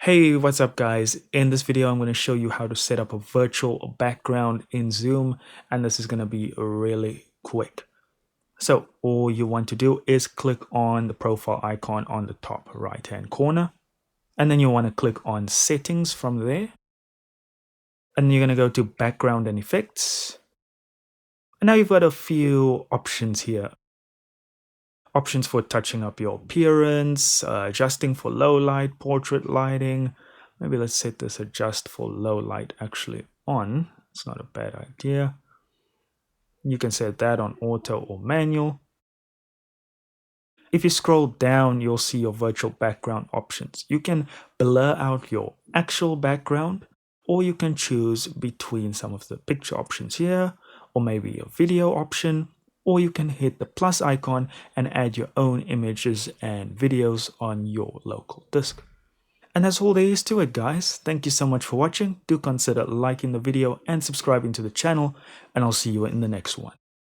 Hey, what's up guys? In this video, I'm going to show you how to set up a virtual background in Zoom, and this is going to be really quick. So all you want to do is click on the profile icon on the top right hand corner, and then you want to click on settings from there, and you're going to go to background and effects. And now you've got a few options here. Options for touching up your appearance, adjusting for low light, portrait lighting. Maybe let's set this adjust for low light actually on. It's not a bad idea. You can set that on auto or manual. If you scroll down, you'll see your virtual background options. You can blur out your actual background, or you can choose between some of the picture options here, or maybe a video option, or you can hit the plus icon and add your own images and videos on your local disk. And that's all there is to it, guys. Thank you so much for watching. Do consider liking the video and subscribing to the channel, and I'll see you in the next one.